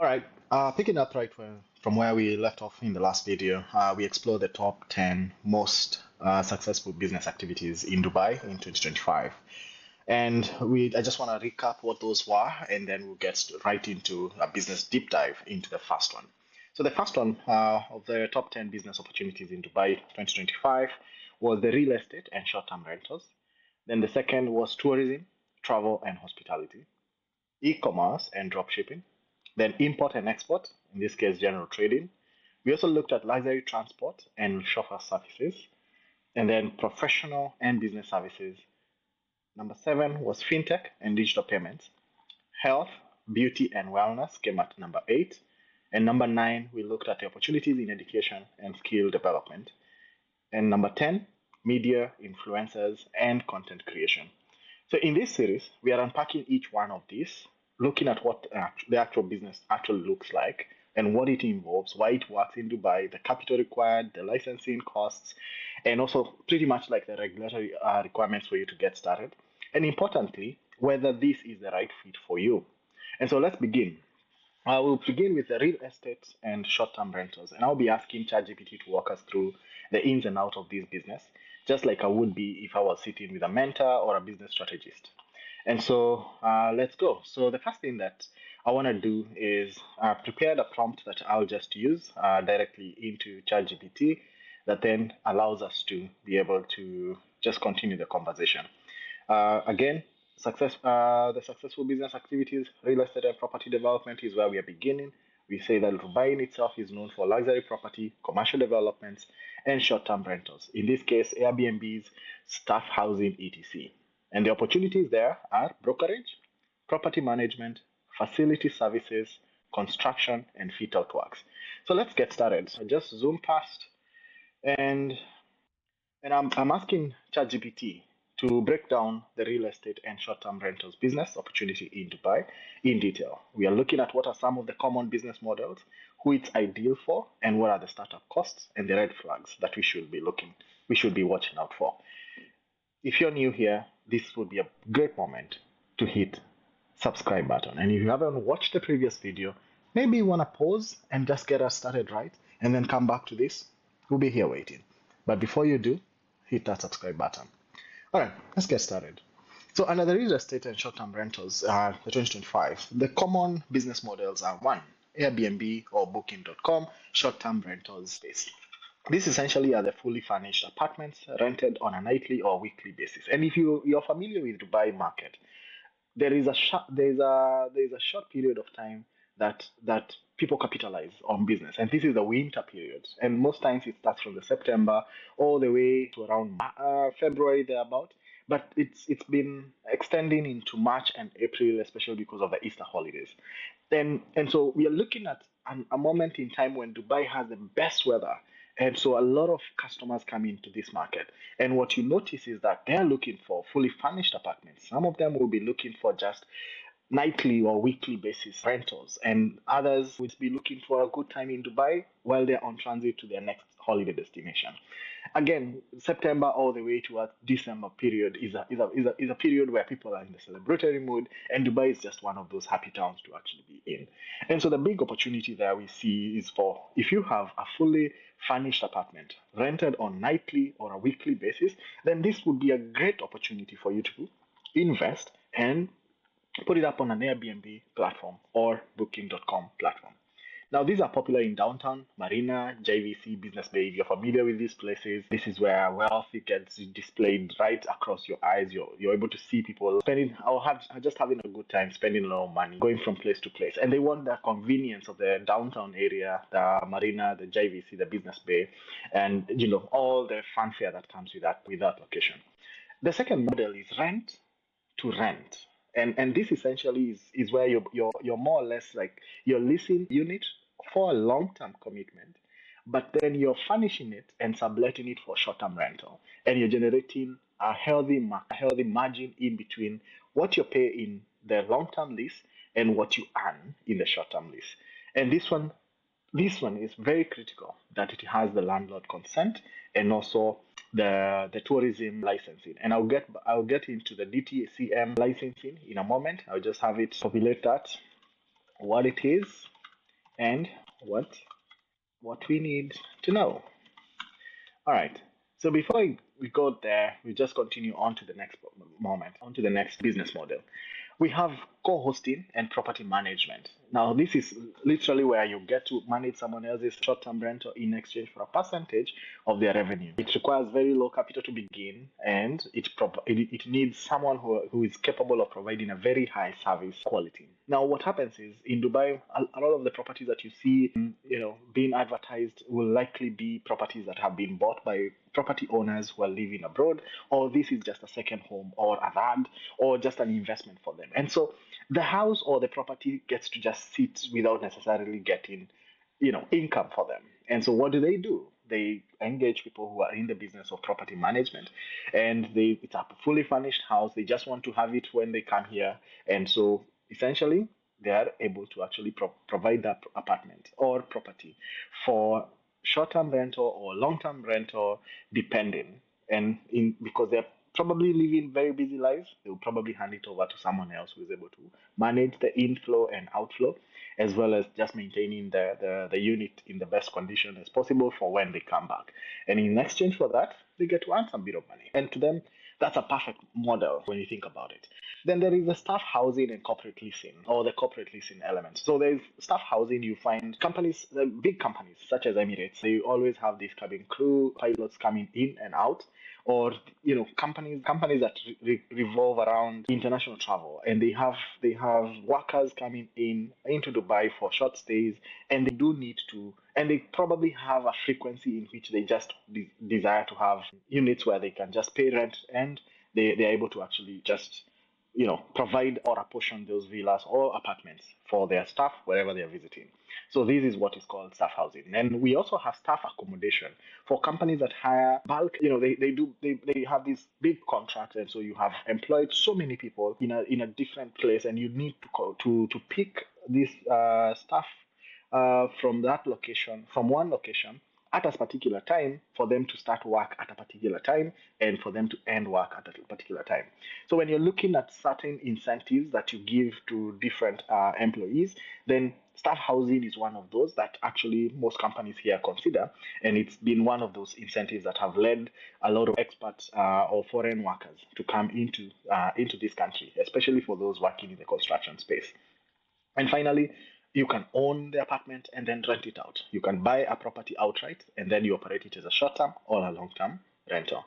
All right, picking up from where we left off in the last video, we explored the top 10 most successful business activities in Dubai in 2025. And I just want to recap what those were, and then we'll get right into a business deep dive into the first one. So the first one of the top 10 business opportunities in Dubai 2025 was the real estate and short-term rentals. Then the second was tourism, travel, and hospitality, e-commerce and dropshipping, then import and export, in this case, general trading. We also looked at luxury transport and chauffeur services, and then professional and business services. Number seven was fintech and digital payments. Health, beauty, and wellness came at number eight. And number nine, we looked at the opportunities in education and skill development. And number 10, media, influencers, and content creation. So in this series, we are unpacking each one of these, looking at what the actual business actually looks like and what it involves, why it works in Dubai, the capital required, the licensing costs, and also pretty much like the regulatory requirements for you to get started. And importantly, whether this is the right fit for you. And so let's begin. I will begin with the real estate and short-term rentals, and I'll be asking ChatGPT to walk us through the ins and outs of this business, just like I would be if I was sitting with a mentor or a business strategist. And so let's go. So the first thing that I want to do is prepare the prompt that I'll just use directly into ChatGPT that then allows us to be able to just continue the conversation. Again, the successful business activities, real estate and property development is where we are beginning. We say that Dubai in itself is known for luxury property, commercial developments, and short-term rentals. In this case, Airbnbs, staff housing, etc. And the opportunities there are brokerage, property management, facility services, construction, and fit-out works. So let's get started. I just zoom past, and I'm asking ChatGPT to break down the real estate and short-term rentals business opportunity in Dubai in detail. We are looking at what are some of the common business models, who it's ideal for, and what are the startup costs and the red flags that we should be watching out for. If you're new here, this would be a great moment to hit subscribe button. And if you haven't watched the previous video, maybe you want to pause and just get us started right, and then come back to this. We'll be here waiting. But before you do, hit that subscribe button. All right, let's get started. So under the real estate and short-term rentals, the 2025, the common business models are one, Airbnb or Booking.com, short-term rentals space. These essentially are the fully furnished apartments rented on a nightly or weekly basis. And if you're familiar with Dubai market, there is a short period of time that people capitalize on business, and this is the winter period. And most times it starts from the September all the way to around February thereabout. But it's been extending into March and April, especially because of the Easter holidays. And so we are looking at a moment in time when Dubai has the best weather. And so a lot of customers come into this market. And what you notice is that they're looking for fully furnished apartments. Some of them will be looking for just nightly or weekly basis rentals, and others would be looking for a good time in Dubai while they're on transit to their next holiday destination. Again, September all the way to a December period is a period where people are in the celebratory mood, and Dubai is just one of those happy towns to actually be in. And so the big opportunity there we see is for if you have a fully furnished apartment rented on nightly or a weekly basis, then this would be a great opportunity for you to invest and put it up on an Airbnb platform or Booking.com platform. Now, these are popular in downtown, Marina, JVC, Business Bay. If you're familiar with these places, this is where wealth it gets displayed right across your eyes. You're able to see people spending or just having a good time, spending a lot of money, going from place to place. And they want the convenience of the downtown area, the Marina, the JVC, the Business Bay, and all the fanfare that comes with that location. The second model is rent to rent. And this essentially is where you're more or less like you're leasing unit for a long-term commitment, but then you're furnishing it and subletting it for short-term rental, and you're generating a healthy margin in between what you pay in the long-term lease and what you earn in the short-term lease. And this one is very critical that it has the landlord consent and also the tourism licensing. And I'll get into the DTCM licensing in a moment. I'll just have it populate that what it is. and what we need to know. All right. So before we go there, we just continue on to the next moment, on to the next business model. We have co-hosting and property management. Now, this is literally where you get to manage someone else's short-term rental in exchange for a percentage of their revenue. It requires very low capital to begin, and it needs someone who is capable of providing a very high service quality. Now, what happens is in Dubai, a lot of the properties that you see, being advertised will likely be properties that have been bought by property owners who are living abroad, or this is just a second home or a land or just an investment for them. And so the house or the property gets to just sit without necessarily getting, income for them. And so what do? They engage people who are in the business of property management, and it's a fully furnished house. They just want to have it when they come here, and so essentially they are able to actually provide that apartment or property for short-term rental or long-term rental, depending. And because they're probably living very busy lives, they will probably hand it over to someone else who is able to manage the inflow and outflow, as well as just maintaining the unit in the best condition as possible for when they come back. And in exchange for that, they get to earn some bit of money. And to them, that's a perfect model when you think about it. Then there is the staff housing and corporate leasing, or the corporate leasing element. So there's staff housing. You find companies, the big companies such as Emirates, they always have these cabin crew pilots coming in and out, or companies that revolve around international travel, and they have workers coming into Dubai for short stays, and they do need to, and they probably have a frequency in which they just desire to have units where they can just pay rent, and they're able to actually just provide or apportion those villas or apartments for their staff wherever they are visiting. So this is what is called staff housing. And we also have staff accommodation for companies that hire bulk. They have these big contracts, and so you have employed so many people in a different place, and you need to pick this staff from one location at a particular time, for them to start work at a particular time and for them to end work at a particular time. So when you're looking at certain incentives that you give to different employees, then staff housing is one of those that actually most companies here consider, and it's been one of those incentives that have led a lot of expats or foreign workers to come into this country, especially for those working in the construction space. And finally, you can own the apartment and then rent it out. You can buy a property outright and then you operate it as a short term or a long term rental.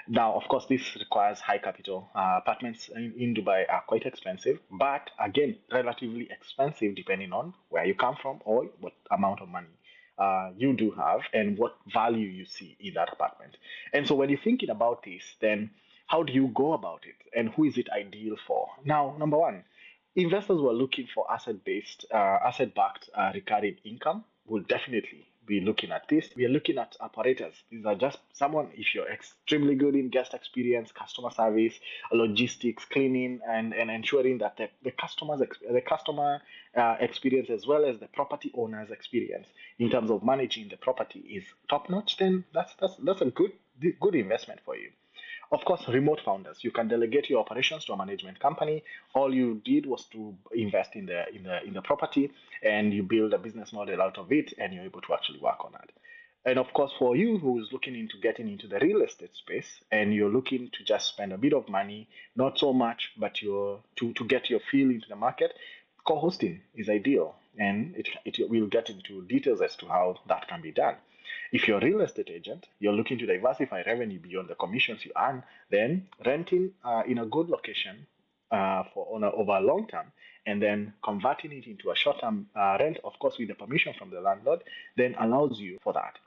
Now, of course, this requires high capital. Apartments in Dubai are quite expensive, but again, relatively expensive depending on where you come from or what amount of money you do have and what value you see in that apartment. And so when you're thinking about this, then how do you go about it and who is it ideal for? Now, number one, investors who are looking for asset-backed recurring income will definitely be looking at this. We are looking at operators. These are just someone, if you're extremely good in guest experience, customer service, logistics, cleaning, and ensuring that the customer experience as well as the property owner's experience in terms of managing the property is top notch, then that's a good investment for you. Of course, remote founders. You can delegate your operations to a management company. All you did was to invest in the property, and you build a business model out of it, and you're able to actually work on that. And of course, for you who is looking into getting into the real estate space, and you're looking to just spend a bit of money, not so much, but you're to get your feel into the market, co-hosting is ideal, and we'll get into details as to how that can be done. If you're a real estate agent, you're looking to diversify revenue beyond the commissions you earn, then renting in a good location over a long term, and then converting it into a short term rent, of course, with the permission from the landlord, then allows you for that.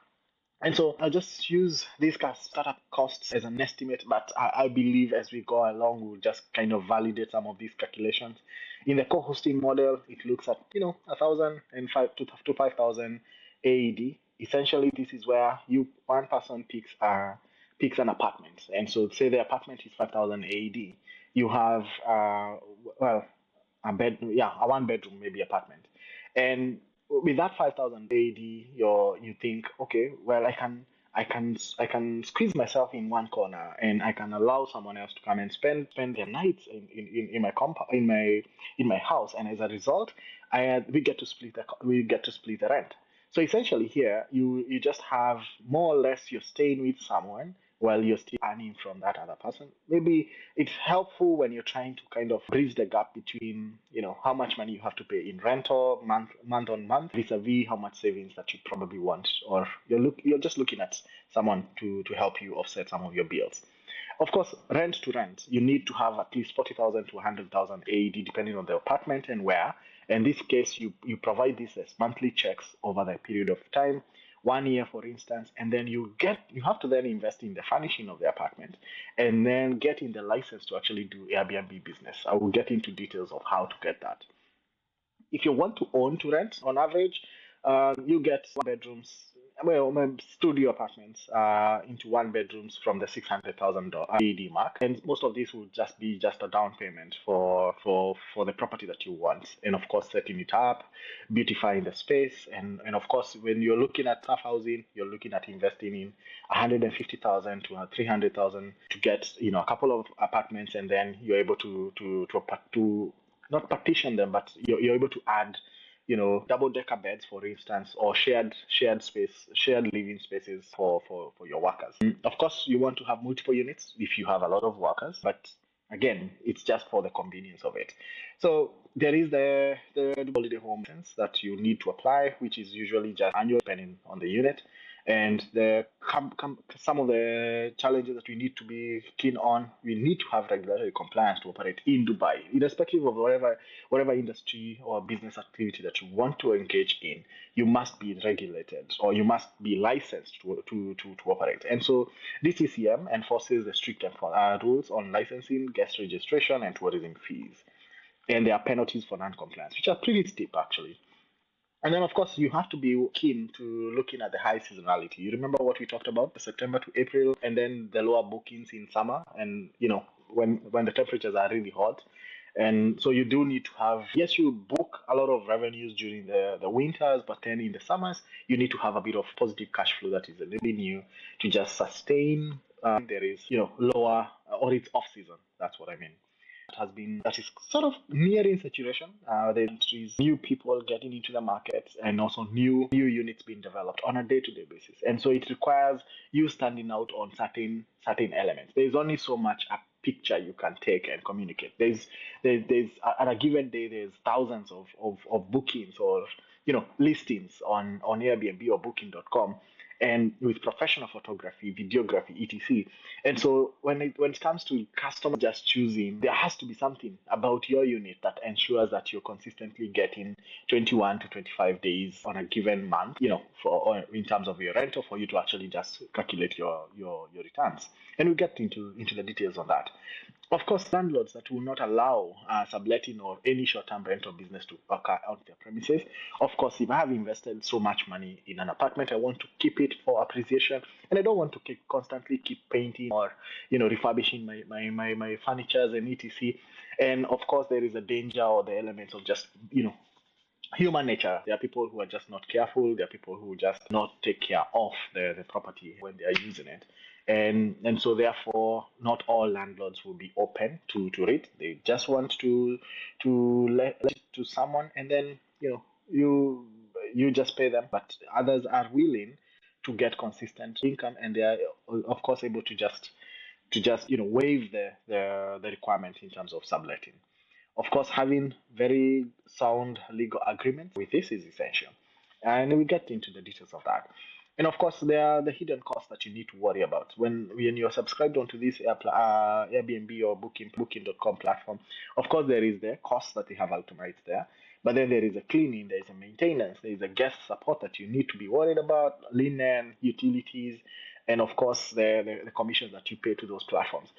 And so I'll just use these startup costs as an estimate, but I believe as we go along, we'll just kind of validate some of these calculations. In the co-hosting model, it looks at 1,005 to 5,000 AED. Essentially, this is where one person picks an apartment, and so say the apartment is 5,000 AED. You have a one bedroom maybe apartment, and with that 5,000 AED, you think, okay, well, I can squeeze myself in one corner, and I can allow someone else to come and spend their nights in my in my house, and as a result, we get to split the rent. So essentially, here you just have more or less you're staying with someone while you're still earning from that other person. Maybe it's helpful when you're trying to kind of bridge the gap between, how much money you have to pay in rental month on month vis-a-vis how much savings that you probably want, or you're just looking at someone to help you offset some of your bills. Of course, rent to rent, you need to have at least 40,000 to 100,000 AED depending on the apartment and where. In this case, you provide this as monthly checks over the period of time, 1 year, for instance, and then you have to then invest in the furnishing of the apartment, and then getting the license to actually do Airbnb business. I will get into details of how to get that. If you want to own to rent, on average, you get one bedrooms, well, studio apartments into one bedrooms from the $600,000 AED mark, and most of these will just be just a down payment for the property that you want, and of course setting it up, beautifying the space, and of course when you're looking at staff housing, you're looking at investing in 150,000 to 300,000 to get a couple of apartments, and then you're able to not partition them, but you're able to add, double decker beds, for instance, or shared living spaces for your workers. Of course, you want to have multiple units if you have a lot of workers, but again, it's just for the convenience of it. So there is the holiday home license that you need to apply, which is usually just annual depending on the unit. And some of the challenges that we need to be keen on, we need to have regulatory compliance to operate in Dubai, irrespective of whatever industry or business activity that you want to engage in. You must be regulated, or you must be licensed to operate. And so DTCM enforces the strict rules on licensing, guest registration, and tourism fees. And there are penalties for non-compliance, which are pretty steep actually. And then, of course, you have to be keen to looking at the high seasonality. You remember what we talked about, the September to April, and then the lower bookings in summer, and when the temperatures are really hot. And so you do need to have, yes, you book a lot of revenues during the winters, but then in the summers, you need to have a bit of positive cash flow that is enabling you to just sustain. There is, lower, or it's off season. That's what I mean. That is sort of nearing saturation. There's new people getting into the market, and also new units being developed on a day-to-day basis, and so it requires you standing out on certain elements. There's only so much a picture you can take and communicate. There's at a given day there's thousands of bookings, or listings on Airbnb or Booking.com, and with professional photography, videography, etc. And so when it comes to customer just choosing, there has to be something about your unit that ensures that you're consistently getting 21 to 25 days on a given month, for in terms of your rental, for you to actually just calculate your returns. And we'll get into the details on that. Of course, landlords that will not allow subletting or any short-term rental business to occur on their premises. Of course, if I have invested so much money in an apartment, I want to keep it for appreciation, and I don't want to constantly keep painting or refurbishing my furnitures and etc. And of course, there is a danger or the elements of just human nature. There are people who are just not careful. There are people who just not take care of the property when they are using it. And so therefore not all landlords will be open to it. They just want to let it to someone, and then you just pay them. But others are willing to get consistent income, and they are of course able to just waive the requirement in terms of subletting. Of course, having very sound legal agreement with this is essential. And we get into the details of that. And of course, there are the hidden costs that you need to worry about when you're subscribed onto this Airbnb or Booking.com platform. Of course, there is the cost that they have itemized there, but then there is a cleaning, there is a maintenance, there is a guest support that you need to be worried about, linen, utilities, and of course, the commissions that you pay to those platforms.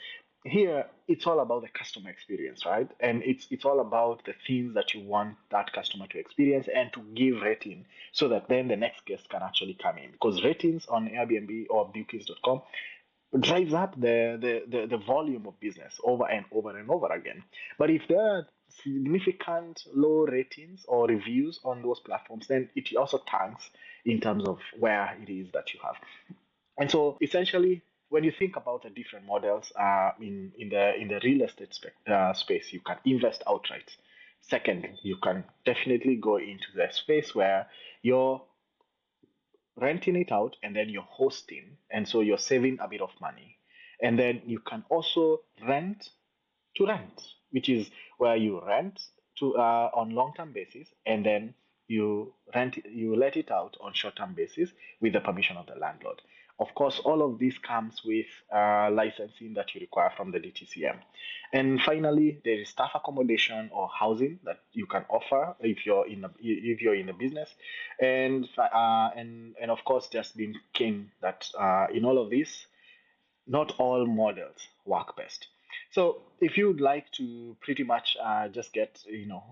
Here it's all about the customer experience, right? And it's all about the things that you want that customer to experience and to give rating, so that then the next guest can actually come in, because ratings on Airbnb or bookings.com drives up the volume of business over and over and over again. But if there are significant low ratings or reviews on those platforms, then it also tanks in terms of where it is that you have. And so essentially, when you think about the different models in the real estate space, you can invest outright. Second, you can definitely go into the space where you're renting it out and then you're hosting, and so you're saving a bit of money. And then you can also rent to rent, which is where you rent to on long-term basis, and then you let it out on short-term basis with the permission of the landlord. Of course, all of this comes with licensing that you require from the DTCM. And finally, there is staff accommodation or housing that you can offer if you're in a business, and of course, just being keen that in all of this, not all models work best. So if you'd like to pretty much just get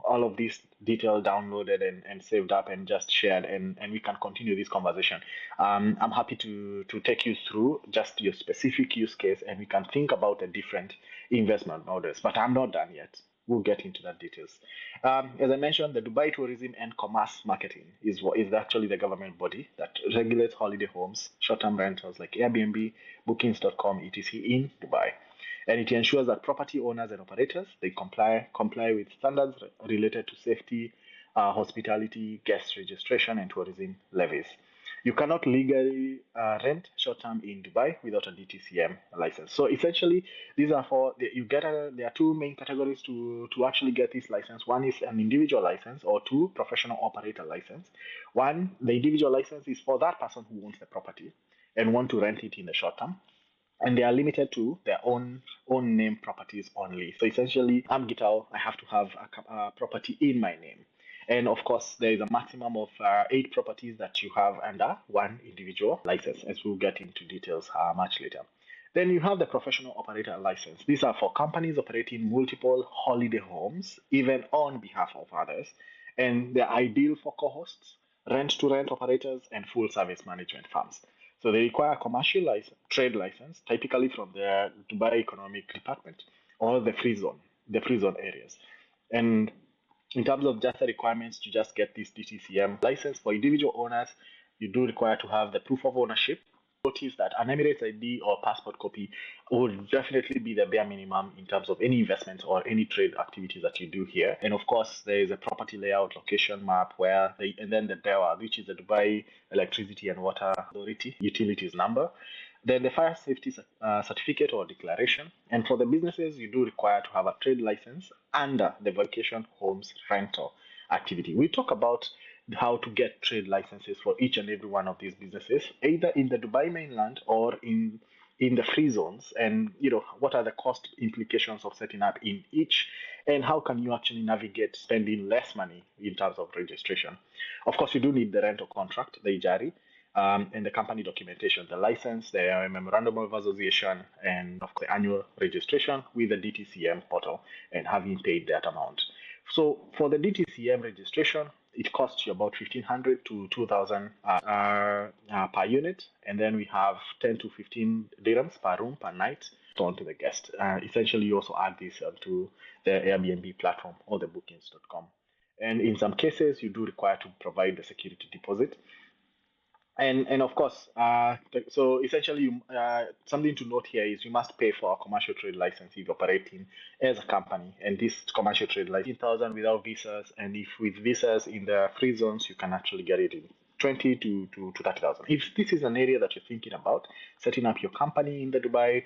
all of these detail downloaded and saved up and just shared, and we can continue this conversation. I'm happy to take you through just your specific use case, and we can think about the different investment models. But I'm not done yet. We'll get into that details. As I mentioned, the Dubai Tourism and Commerce Marketing is actually the government body that regulates holiday homes, short-term rentals like Airbnb, Bookings.com, etc. in Dubai, and it ensures that property owners and operators they comply with standards related to safety, hospitality, guest registration, and tourism levies. You cannot legally rent short term in Dubai without a DTCM license. So essentially, these are for you get there are two main categories to actually get this license. One is an individual license, or two, professional operator license. One, the individual license is for that person who owns the property and want to rent it in the short term, and they are limited to their own name properties only. So essentially, I'm Gitau. I have to have a property in my name, and of course, there is a maximum of 8 properties that you have under one individual license, as we'll get into details much later. Then you have the professional operator license. These are for companies operating multiple holiday homes, even on behalf of others, and they're ideal for co-hosts, rent-to-rent operators, and full-service management firms. So they require a commercial license, trade license, typically from the Dubai Economic Department or the free zone areas. And in terms of just the requirements to just get this DTCM license for individual owners, you do require to have the proof of ownership. Notice that an Emirates ID or passport copy would definitely be the bare minimum in terms of any investment or any trade activities that you do here. And of course, there is a property layout location map and then the DEWA, which is the Dubai Electricity and Water Authority utilities number. Then the fire safety certificate or declaration. And for the businesses, you do require to have a trade license under the vacation homes rental activity. We talk about how to get trade licenses for each and every one of these businesses, either in the Dubai mainland or in the free zones, and what are the cost implications of setting up in each, and how can you actually navigate spending less money in terms of registration. Of course, you do need the rental contract, the ijari, and the company documentation, the license, the memorandum of association, and of course the annual registration with the DTCM portal, and having paid that amount. So for the DTCM registration, it costs you about 1,500 to 2,000 per unit, and then we have 10 to 15 dirhams per room per night on to the guest. Essentially, you also add this to the Airbnb platform or the Bookings.com. And in some cases, you do require to provide the security deposit. And of course, so essentially, something to note here is you must pay for a commercial trade license if you're operating as a company. And this commercial trade license, 15,000 without visas, and if with visas in the free zones, you can actually get it in 20 to 30,000. If this is an area that you're thinking about setting up your company in the Dubai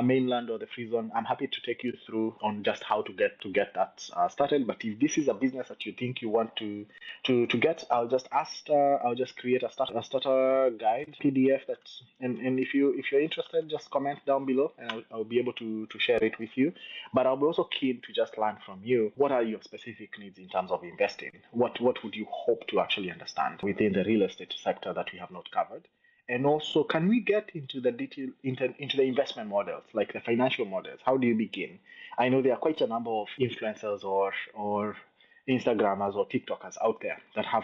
mainland or the free zone, I'm happy to take you through on just how to get that started. But if this is a business that you think you want to get, I'll just create a starter guide PDF and if you're interested, just comment down below, and I'll be able to share it with you. But I'll be also keen to just learn from you. What are your specific needs in terms of investing? What would you hope to actually understand within the real estate sector that we have not covered? And also, can we get into the detail into the investment models, like the financial models? How do you begin? I know there are quite a number of influencers or Instagrammers or TikTokers out there that have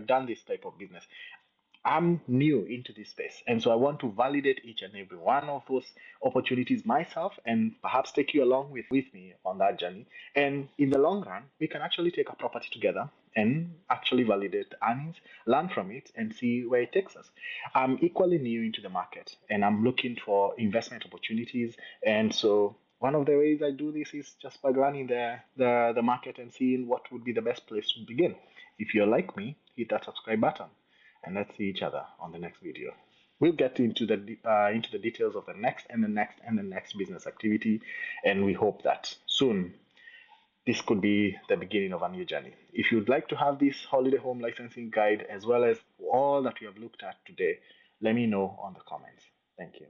done this type of business. I'm new into this space, and so I want to validate each and every one of those opportunities myself, and perhaps take you along with me on that journey. And in the long run, we can actually take a property together, and actually validate the earnings, learn from it, and see where it takes us. I'm equally new into the market and I'm looking for investment opportunities. And so one of the ways I do this is just by running the market and seeing what would be the best place to begin. If you're like me, hit that subscribe button and let's see each other on the next video. We'll get into the details of the next and the next and the next business activity, and we hope that soon this could be the beginning of a new journey. If you'd like to have this holiday home licensing guide as well as all that we have looked at today, let me know on the comments. Thank you.